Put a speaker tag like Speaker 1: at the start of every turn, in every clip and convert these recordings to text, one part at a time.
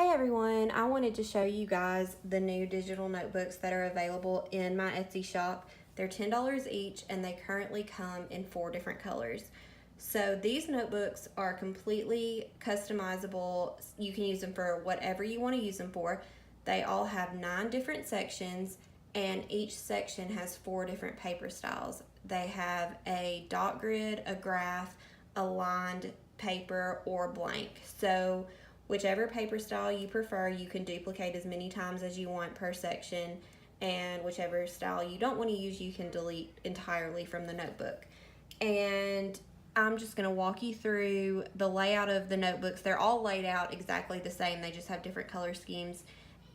Speaker 1: Hey everyone, I wanted to show you guys the new digital notebooks that are available in my Etsy shop. They're $10 each and they currently come in 4 different colors. So these notebooks are completely customizable. You can use them for whatever you want to use them for. They all have 9 different sections and each section has 4 different paper styles. They have a dot grid, a graph, a lined paper, or blank. So whichever paper style you prefer, you can duplicate as many times as you want per section, and whichever style you don't want to use, you can delete entirely from the notebook. And I'm just going to walk you through the layout of the notebooks. They're all laid out exactly the same, they just have different color schemes,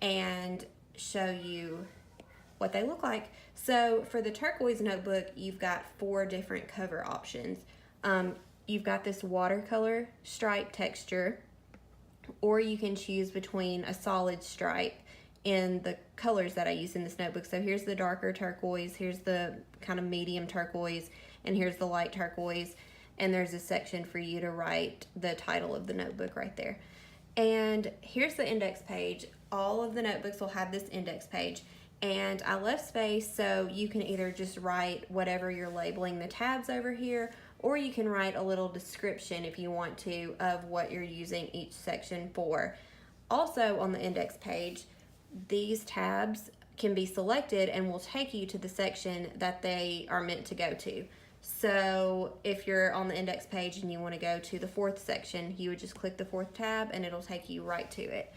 Speaker 1: and show you what they look like. So for the turquoise notebook, you've got 4 different cover options. You've got this watercolor stripe texture, or you can choose between a solid stripe in the colors that I use in this notebook. So here's the darker turquoise, here's the kind of medium turquoise, and here's the light turquoise, and there's a section for you to write the title of the notebook right there. And here's the index page. All of the notebooks will have this index page, and I left space so you can either just write whatever you're labeling the tabs over here, or you can write a little description if you want to of what you're using each section for. Also on the index page, these tabs can be selected and will take you to the section that they are meant to go to. So if you're on the index page and you want to go to the 4th section, you would just click the 4th tab and it'll take you right to it.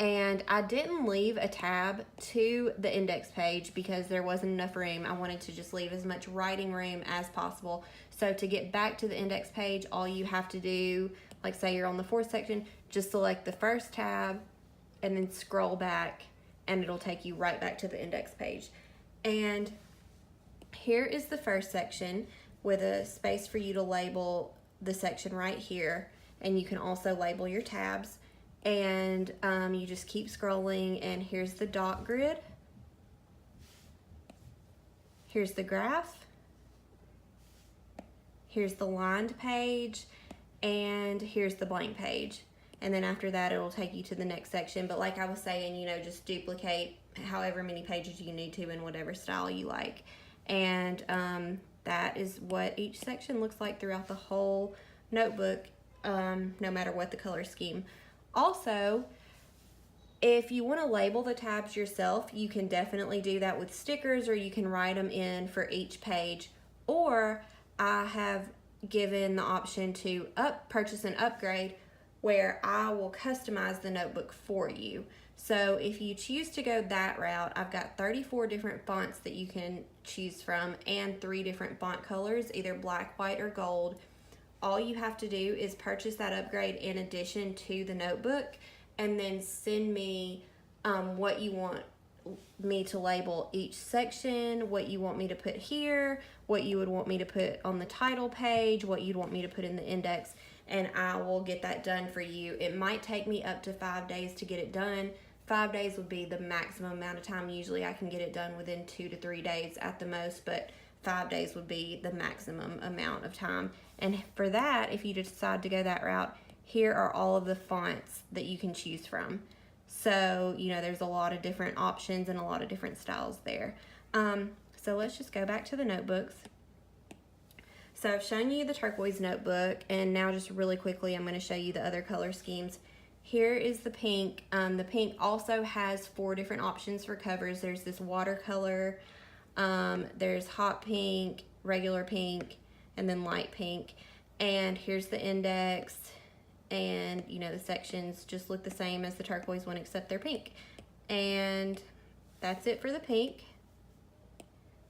Speaker 1: And I didn't leave a tab to the index page because there wasn't enough room. I wanted to just leave as much writing room as possible. So to get back to the index page, all you have to do, like say you're on the 4th section, just select the first tab and then scroll back and it'll take you right back to the index page. And here is the first section with a space for you to label the section right here. And you can also label your tabs. And you just keep scrolling, and here's the dot grid, here's the graph, here's the lined page, and here's the blank page. And then after that it'll take you to the next section. But like I was saying, you know, just duplicate however many pages you need to in whatever style you like. And that is what each section looks like throughout the whole notebook, no matter what the color scheme. Also, if you want to label the tabs yourself, you can definitely do that with stickers, or you can write them in for each page. Or I have given the option to purchase an upgrade where I will customize the notebook for you. So if you choose to go that route, I've got 34 different fonts that you can choose from and 3 different font colors, either black, white, or gold. All you have to do is purchase that upgrade in addition to the notebook, and then send me what you want me to label each section, what you want me to put here, what you would want me to put on the title page, what you'd want me to put in the index, and I will get that done for you. It might take me up to 5 days to get it done. 5 days would be the maximum amount of time. Usually I can get it done within 2 to 3 days at the most, but 5 days would be the maximum amount of time. And for that, if you decide to go that route, here are all of the fonts that you can choose from. So, you know, there's a lot of different options and a lot of different styles there. So let's just go back to the notebooks. So I've shown you the turquoise notebook, and now just really quickly, I'm going to show you the other color schemes. Here is the pink. The pink also has 4 different options for covers. There's this watercolor, there's hot pink, regular pink, and then light pink. And here's the index, and you know, the sections just look the same as the turquoise one except they're pink. And that's it for the pink.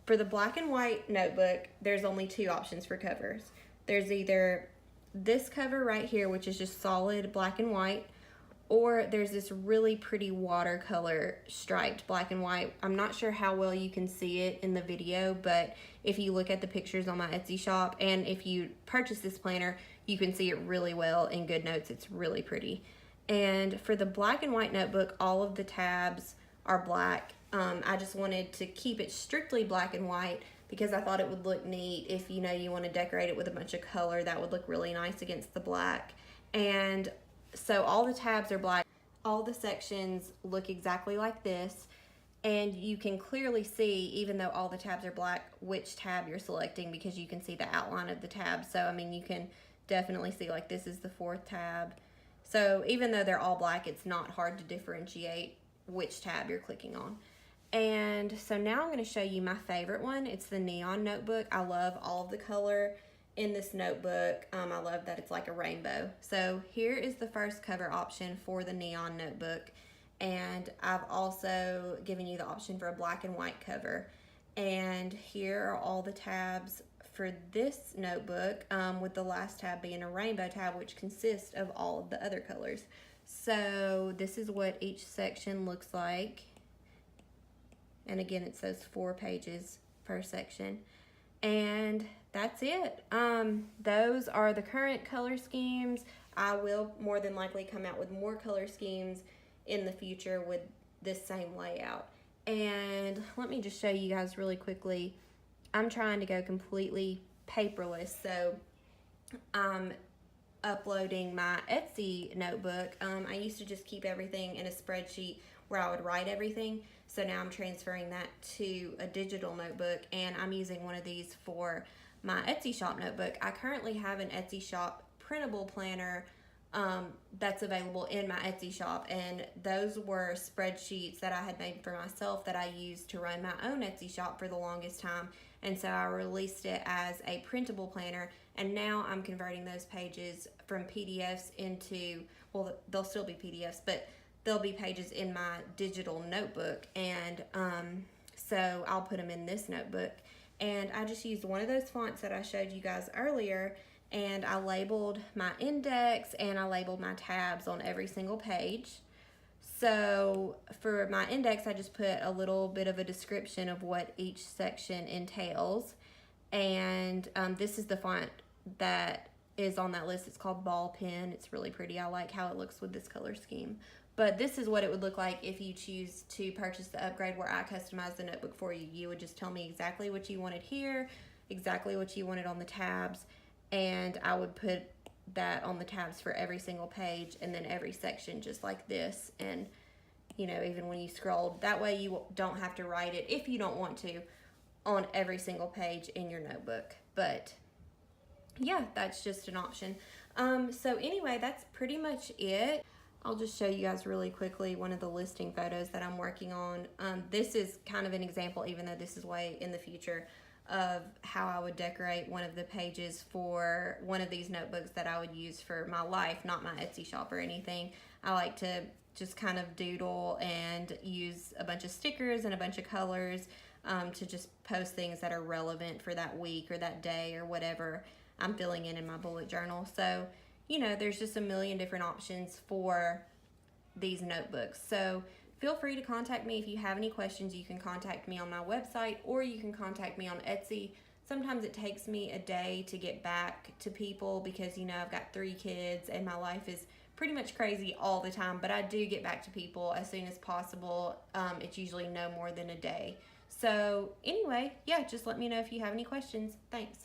Speaker 1: For the black and white notebook, there's only 2 options for covers. There's either this cover right here, which is just solid black and white, or there's this really pretty watercolor striped black and white. I'm not sure how well you can see it in the video, but if you look at the pictures on my Etsy shop, and if you purchase this planner, you can see it really well in GoodNotes. It's really pretty. And for the black and white notebook, all of the tabs are black. I just wanted to keep it strictly black and white because I thought it would look neat. If you know you want to decorate it with a bunch of color, that would look really nice against the black. And so all the tabs are black. all the sections look exactly like this, and you can clearly see, even though all the tabs are black, which tab you're selecting, because you can see the outline of the tab. So I mean, you can definitely see, like, this is the 4th tab. So even though they're all black, it's not hard to differentiate which tab you're clicking on. And so now I'm going to show you my favorite one. It's the Neon Notebook. I love all of the color in this notebook. I love that it's like a rainbow. So here is the first cover option for the Neon Notebook. And I've also given you the option for a black and white cover. And here are all the tabs for this notebook, with the last tab being a rainbow tab, which consists of all of the other colors. So this is what each section looks like. And again, it's those 4 pages per section. And that's it. Those are the current color schemes. I will more than likely come out with more color schemes in the future with this same layout. And let me just show you guys really quickly. I'm trying to go completely paperless, so I'm uploading my Etsy notebook. I used to just keep everything in a spreadsheet where I would write everything. So now I'm transferring that to a digital notebook, and I'm using one of these for my Etsy shop notebook. I currently have an Etsy shop printable planner that's available in my Etsy shop, and those were spreadsheets that I had made for myself that I used to run my own Etsy shop for the longest time. And so I released it as a printable planner, and now I'm converting those pages from PDFs into, well, they'll still be PDFs, but there'll be pages in my digital notebook. And so I'll put them in this notebook. And I just used one of those fonts that I showed you guys earlier, and I labeled my index and I labeled my tabs on every single page. So for my index, I just put a little bit of a description of what each section entails. And this is the font that is on that list. It's called Ball Pen. It's really pretty. I like how it looks with this color scheme. But this is what it would look like if you choose to purchase the upgrade, where I customize the notebook for you. You would just tell me exactly what you wanted here, exactly what you wanted on the tabs, and I would put that on the tabs for every single page, and then every section just like this. And you know, even when you scroll, that way you don't have to write it, if you don't want to, on every single page in your notebook. But yeah, that's just an option. So anyway, that's pretty much it. I'll just show you guys really quickly one of the listing photos that I'm working on. This is kind of an example, even though this is way in the future, of how I would decorate one of the pages for one of these notebooks that I would use for my life, not my Etsy shop or anything. I like to just kind of doodle and use a bunch of stickers and a bunch of colors to just post things that are relevant for that week or that day or whatever I'm filling in my bullet journal. So, you know, there's just a million different options for these notebooks. So feel free to contact me if you have any questions. You can contact me on my website, or you can contact me on Etsy. Sometimes it takes me a day to get back to people because, you know, I've got 3 kids and my life is pretty much crazy all the time, but I do get back to people as soon as possible. It's usually no more than a day. So anyway, yeah, just let me know if you have any questions. Thanks.